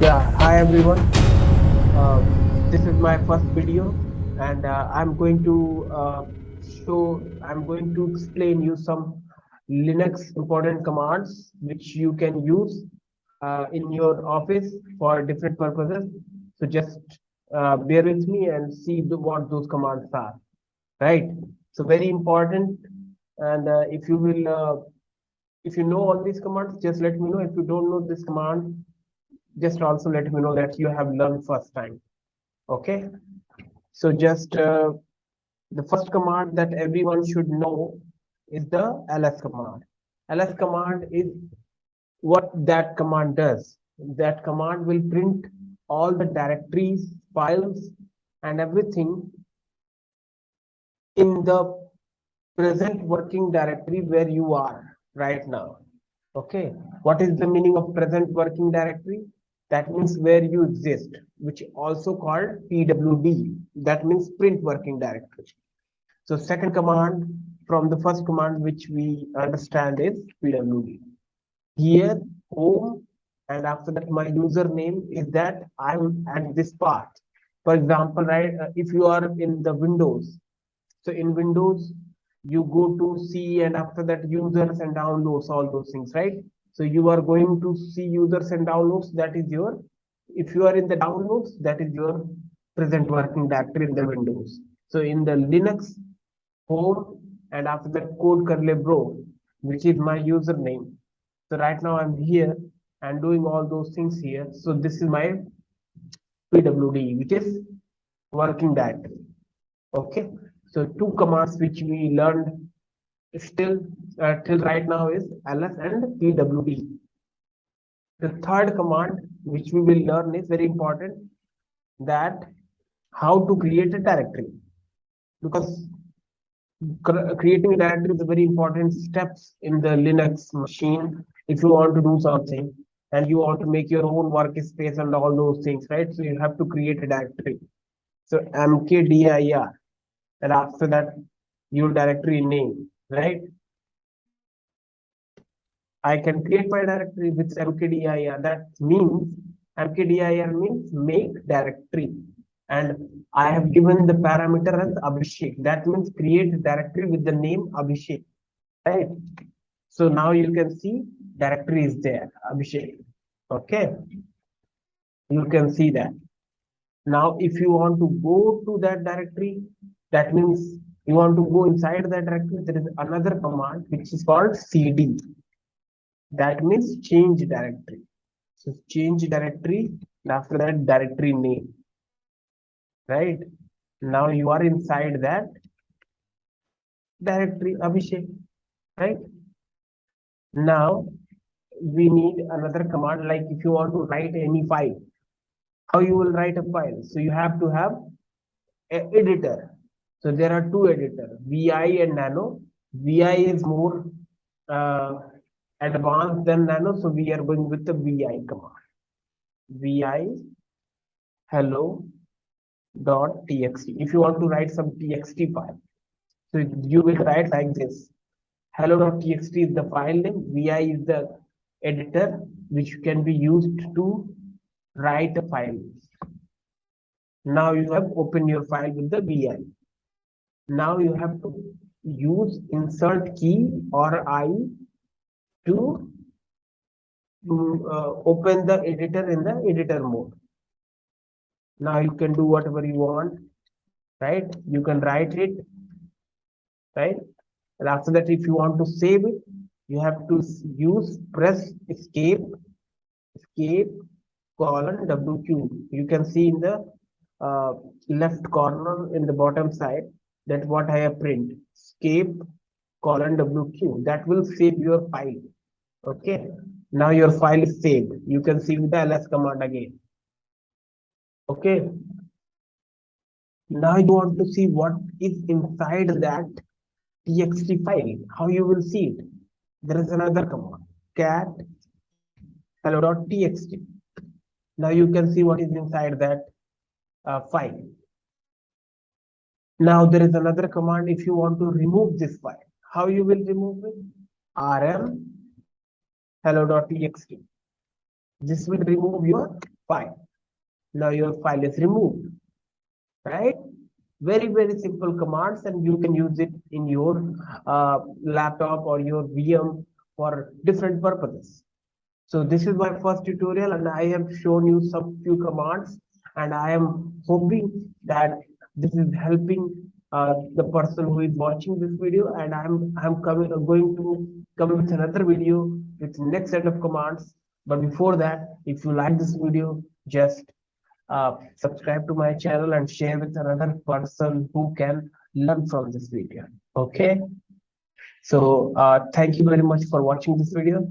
Yeah, hi everyone. This is my first video, and I'm going to explain you some Linux important commands which you can use in your office for different purposes. So just bear with me and see what those commands are. Right. So very important. And if you know all these commands, just let me know. If you don't know this command, just also let me know that you have learned first time. Okay, so just the first command that everyone should know is the ls command. Ls command is what that command does. That command will print all the directories, files, and everything in the present working directory where you are right now. Okay, what is the meaning of present working directory? That means where you exist, which also called PWD. That means print working directory. So second command from the first command which we understand is PWD. Here home, and after that my username is that I'm at this part. For example, right, if you are in the Windows, so in Windows, you go to see and after that users and downloads, all those things, right? So you are going to see users and downloads. That is your, if you are in the downloads, that is your present working directory in the Windows. So in the Linux, home, and after that code curly bro, which is my username. So right now I'm here and doing all those things here. So this is my PWD, which is working directory. Okay, so two commands which we learned still till right now is ls and pwd. The third command which we will learn is very important, that how to create a directory, because creating a directory is a very important steps in the Linux machine. If you want to do something and you want to make your own workspace and all those things, right? So you have to create a directory. So mkdir, and after that your directory name, right? I can create my directory with mkdir. That means mkdir means make directory. And I have given the parameter as Abhishek. That means create directory with the name Abhishek. Right. So now you can see directory is there, Abhishek. Okay. You can see that. Now, if you want to go to that directory, that means you want to go inside that directory, there is another command which is called cd. That means change directory. So change directory, and after that directory name, right? Now you are inside that directory Abhishek, right? Now we need another command, like if you want to write any file, how you will write a file? So you have to have an editor. So there are two editors, VI and Nano. VI is more uh, advanced than Nano, so we are going with the VI command. VI hello.txt. If you want to write some txt file, so you will write like this. Hello.txt is the file name. VI is the editor which can be used to write a file. Now you have opened your file with the VI. Now you have to use insert key or I to open the editor in the editor mode. Now you can do whatever you want, right? You can write it, right? And after that, if you want to save it, you have to press escape colon WQ. You can see in the left corner in the bottom side that what I have print, escape colon WQ. That will save your file. Okay. Now your file is saved. You can see with the ls command again. Okay. Now you want to see what is inside that txt file. How you will see it? There is another command, cat hello.txt. Now you can see what is inside that file. Now there is another command if you want to remove this file. How you will remove it? rm hello.txt. This will remove your file. Now your file is removed, right? Very, very simple commands, and you can use it in your laptop or your VM for different purposes. So this is my first tutorial, and I have shown you some few commands, and I am hoping that this is helping the person who is watching this video. And I'm going to come with another video with next set of commands. But before that, if you like this video, just subscribe to my channel and share with another person who can learn from this video. Okay. So thank you very much for watching this video.